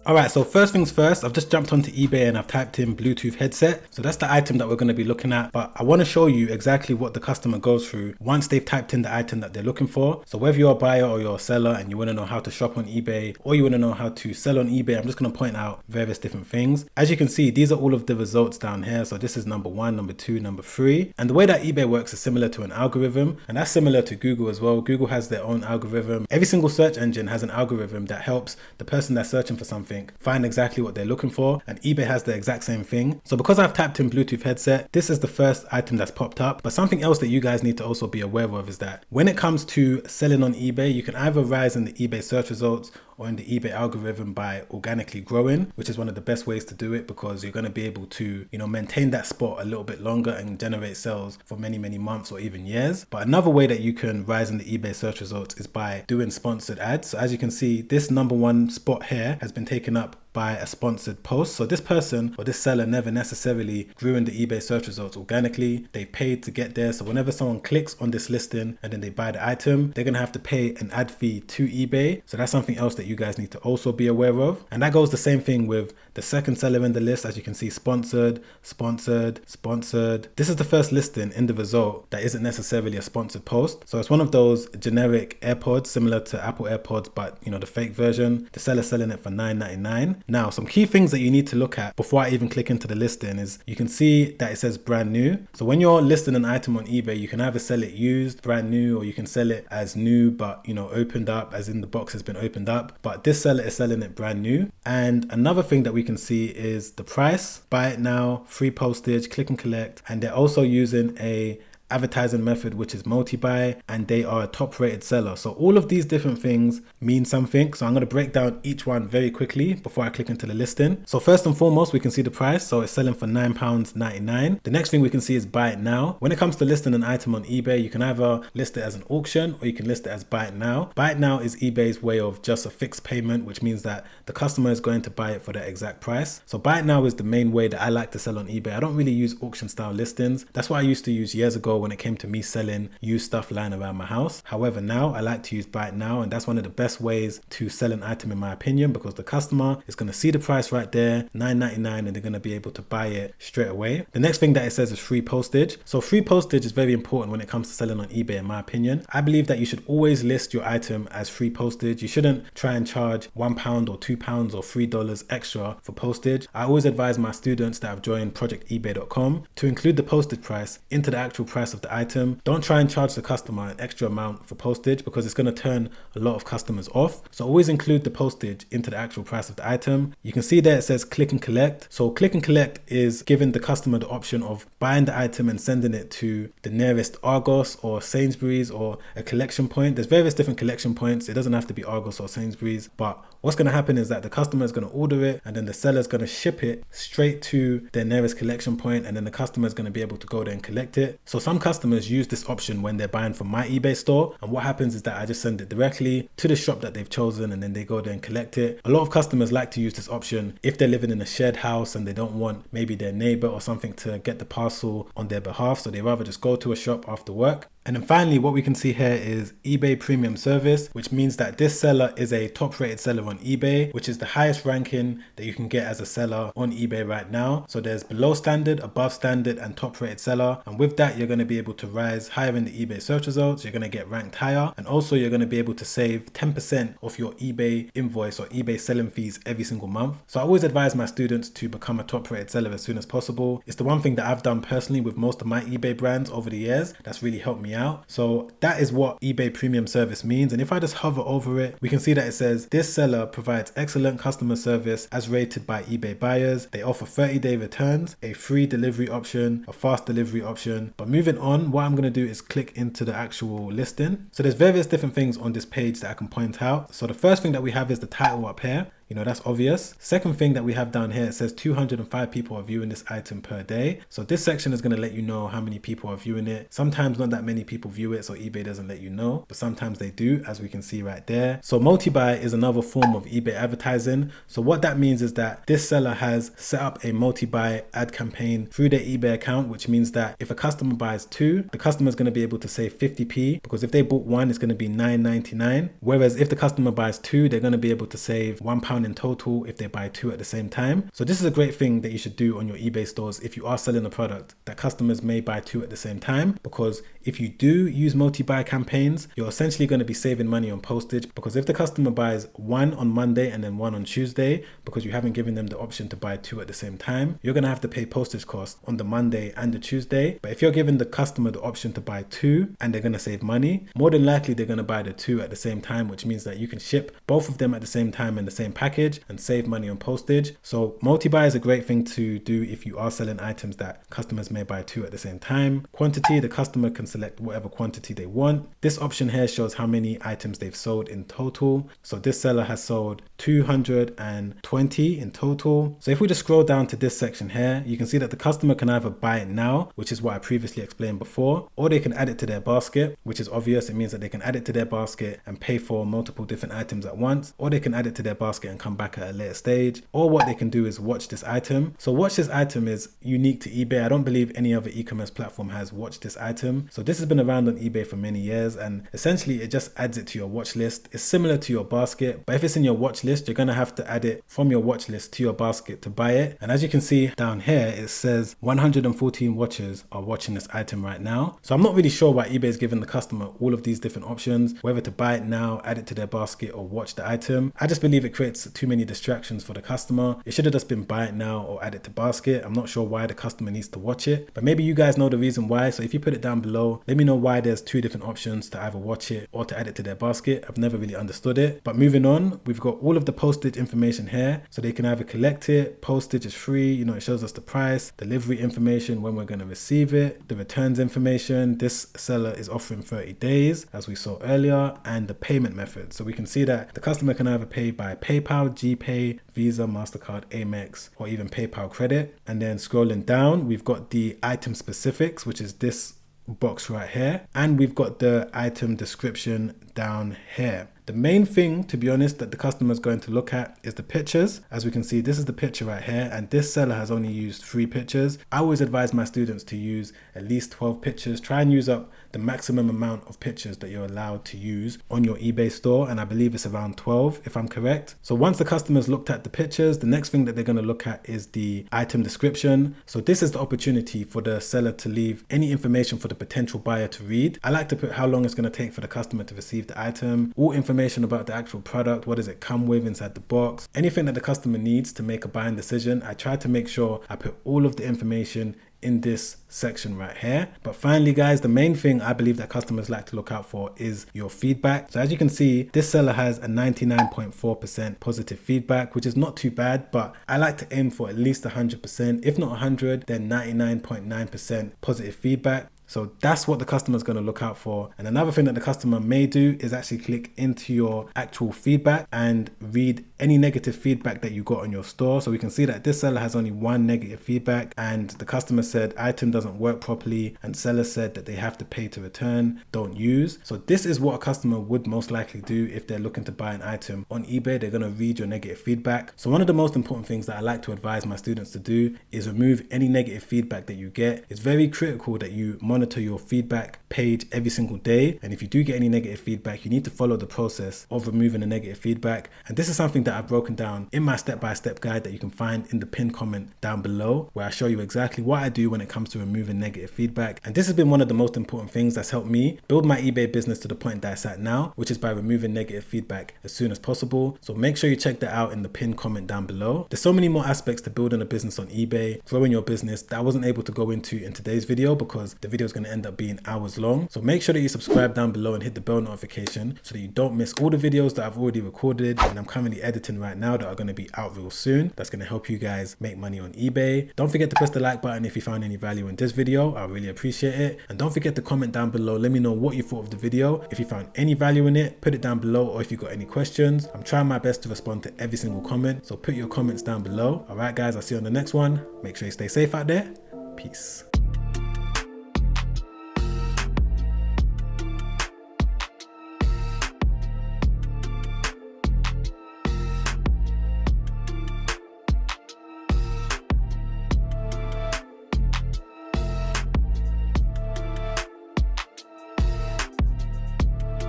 Alright, so first things first, I've just jumped onto eBay and I've typed in Bluetooth headset. So that's the item that we're going to be looking at, but I want to show you exactly what the customer goes through once they've typed in the item that they're looking for. So whether you're a buyer or you're a seller and you want to know how to shop on eBay or you want to know how to sell on eBay, I'm just going to point out various different things. As you can see, these are all of the results down here. So this is number 1, number 2, number 3. And the way that eBay works is similar to an algorithm, and that's similar to Google as well. Google has their own algorithm. Every single search engine has an algorithm that helps the person that's searching for something find exactly what they're looking for, and eBay has the exact same thing. So because I've tapped in Bluetooth headset, this is the first item that's popped up. But something else that you guys need to also be aware of is that when it comes to selling on eBay, you can either rise in the eBay search results or in the eBay algorithm by organically growing, which is one of the best ways to do it, because you're going to be able to, maintain that spot a little bit longer and generate sales for many, many months or even years. But another way that you can rise in the eBay search results is by doing sponsored ads. So as you can see, this number 1 spot here has been taken up by a sponsored post. So this person or this seller never necessarily grew in the eBay search results organically. They paid to get there. So whenever someone clicks on this listing and then they buy the item, they're going to have to pay an ad fee to eBay. So that's something else that you guys need to also be aware of. And that goes the same thing with the second seller in the list. As you can see, sponsored, sponsored, sponsored. This is the first listing in the result that isn't necessarily a sponsored post. So it's one of those generic AirPods similar to Apple AirPods, but the fake version. The seller's selling it for $9.99. Now, some key things that you need to look at before I even click into the listing is you can see that it says brand new. So when you're listing an item on eBay, you can either sell it used, brand new, or you can sell it as new, but opened up, as in the box has been opened up. But this seller is selling it brand new. And another thing that we can see is the price, buy it now, free postage, click and collect. And they're also using a advertising method, which is multi-buy, and they are a top rated seller. So all of these different things mean something. So I'm going to break down each one very quickly before I click into the listing. So first and foremost, we can see the price. So it's selling for £9.99. The next thing we can see is buy it now. When it comes to listing an item on eBay, you can either list it as an auction or you can list it as buy it now. Buy it now is eBay's way of just a fixed payment, which means that the customer is going to buy it for the exact price. So buy it now is the main way that I like to sell on eBay. I don't really use auction style listings. That's what I used to use years ago when it came to me selling used stuff lying around my house. However, now I like to use buy it now, and that's one of the best ways to sell an item in my opinion, because the customer is going to see the price right there, $9.99, and they're going to be able to buy it straight away. The next thing that it says is free postage. So free postage is very important when it comes to selling on eBay in my opinion. I believe that you should always list your item as free postage. You shouldn't try and charge £1 or £2 or $3 extra for postage. I always advise my students that have joined projectebay.com to include the postage price into the actual price of the item. Don't try and charge the customer an extra amount for postage, because it's going to turn a lot of customers off. So always include the postage into the actual price of the item. You can see there it says click and collect. So click and collect is giving the customer the option of buying the item and sending it to the nearest Argos or Sainsbury's or a collection point. There's various different collection points. It doesn't have to be Argos or Sainsbury's, but what's going to happen is that the customer is going to order it and then the seller is going to ship it straight to their nearest collection point, and then the customer is going to be able to go there and collect it. So some customers use this option when they're buying from my eBay store, and what happens is that I just send it directly to the shop that they've chosen and then they go there and collect it. A lot of customers like to use this option if they're living in a shared house and they don't want maybe their neighbor or something to get the parcel on their behalf, so they rather just go to a shop after work. And then finally, what we can see here is eBay Premium Service, which means that this seller is a top rated seller on eBay, which is the highest ranking that you can get as a seller on eBay right now. So there's below standard, above standard, and top rated seller. And with that, you're going to be able to rise higher in the eBay search results. You're going to get ranked higher. And also you're going to be able to save 10% of your eBay invoice or eBay selling fees every single month. So I always advise my students to become a top rated seller as soon as possible. It's the one thing that I've done personally with most of my eBay brands over the years that's really helped me out. So that is what eBay Premium Service means. And if I just hover over it, we can see that it says this seller provides excellent customer service as rated by eBay buyers. They offer 30-day returns, a free delivery option, a fast delivery option. But moving on, what I'm going to do is click into the actual listing. So there's various different things on this page that I can point out. So the first thing that we have is the title up here. That's obvious. Second thing that we have down here, it says 205 people are viewing this item per day. So this section is going to let you know how many people are viewing it. Sometimes not that many people view it, so eBay doesn't let you know, but sometimes they do, as we can see right there. So multi-buy is another form of eBay advertising. So what that means is that this seller has set up a multi-buy ad campaign through their eBay account, which means that if a customer buys 2, the customer is going to be able to save 50p, because if they bought 1, it's going to be $9.99. Whereas if the customer buys 2, they're going to be able to save £1 £1 in total if they buy 2 at the same time. So this is a great thing that you should do on your eBay stores if you are selling a product that customers may buy 2 at the same time, because if you do use multi-buy campaigns, you're essentially going to be saving money on postage, because if the customer buys 1 on Monday and then 1 on Tuesday, because you haven't given them the option to buy 2 at the same time, you're going to have to pay postage costs on the Monday and the Tuesday. But if you're giving the customer the option to buy 2 and they're going to save money, more than likely they're going to buy the 2 at the same time, which means that you can ship both of them at the same time in the same package and save money on postage. So multi-buy is a great thing to do if you are selling items that customers may buy 2 at the same time. Quantity, the customer can select whatever quantity they want. This option here shows how many items they've sold in total. So this seller has sold 220 in total. So if we just scroll down to this section here, you can see that the customer can either buy it now, which is what I previously explained before, or they can add it to their basket, which is obvious. It means that they can add it to their basket and pay for multiple different items at once, or they can add it to their basket and come back at a later stage, or what they can do is watch this item. So watch this item is unique to eBay. I don't believe any other e-commerce platform has watch this item. So this has been around on eBay for many years, and essentially it just adds it to your watch list. It's similar to your basket, but if it's in your watch list, you're going to have to add it from your watch list to your basket to buy it. And as you can see down here, it says 114 watchers are watching this item right now. So I'm not really sure why eBay is giving the customer all of these different options, whether to buy it now, add it to their basket, or watch the item. I just believe it creates too many distractions for the customer. It should have just been buy it now or add it to basket. I'm not sure why the customer needs to watch it, but maybe you guys know the reason why. So if you put it down below, let me know why there's 2 different options to either watch it or to add it to their basket. I've never really understood it. But moving on, we've got all of the postage information here. So they can either collect it, postage is free, you know, it shows us the price, delivery information, when we're going to receive it, the returns information. This seller is offering 30 days, as we saw earlier, and the payment method. So we can see that the customer can either pay by PayPal, GPay, Visa, MasterCard, Amex, or even PayPal credit. And then scrolling down, we've got the item specifics, which is this box right here, and we've got the item description down here. The main thing, to be honest, that the customer is going to look at is the pictures. As we can see, this is the picture right here, and this seller has only used 3 pictures. I always advise my students to use at least 12 pictures. Try and use up the maximum amount of pictures that you're allowed to use on your eBay store, and I believe it's around 12 if I'm correct. So once the customer's looked at the pictures, the next thing that they're going to look at is the item description. So this is the opportunity for the seller to leave any information for the potential buyer to read. I like to put how long it's going to take for the customer to receive the item, all information about the actual product, what does it come with inside the box, anything that the customer needs to make a buying decision. I try to make sure I put all of the information in this section right here. But finally, guys, the main thing I believe that customers like to look out for is your feedback. So as you can see, this seller has a 99.4% positive feedback, which is not too bad, but I like to aim for at least 100%. If not 100, then 99.9% positive feedback. So that's what the customer is going to look out for. And another thing that the customer may do is actually click into your actual feedback and read any negative feedback that you got on your store. So we can see that this seller has only 1 negative feedback, and the customer said item doesn't work properly, and seller said that they have to pay to return, don't use. So this is what a customer would most likely do if they're looking to buy an item on eBay. They're going to read your negative feedback. So one of the most important things that I like to advise my students to do is remove any negative feedback that you get. It's very critical that you monitor your feedback page every single day, and if you do get any negative feedback, you need to follow the process of removing the negative feedback. And this is something that I've broken down in my step-by-step guide that you can find in the pinned comment down below, where I show you exactly what I do when it comes to removing negative feedback. And this has been one of the most important things that's helped me build my eBay business to the point that it's at now, which is by removing negative feedback as soon as possible. So make sure you check that out in the pinned comment down below. There's so many more aspects to building a business on eBay, growing your business, that I wasn't able to go into in today's video because the video is going to end up being hours long. So make sure that you subscribe down below and hit the bell notification so that you don't miss all the videos that I've already recorded and I'm currently editing right now that are going to be out real soon. That's going to help you guys make money on eBay. Don't forget to press the like button if you found any value in this video. I really appreciate it. And don't forget to comment down below. Let me know what you thought of the video. If you found any value in it, put it down below, or if you got any questions. I'm trying my best to respond to every single comment. So put your comments down below. All right, guys, I'll see you on the next one. Make sure you stay safe out there. Peace.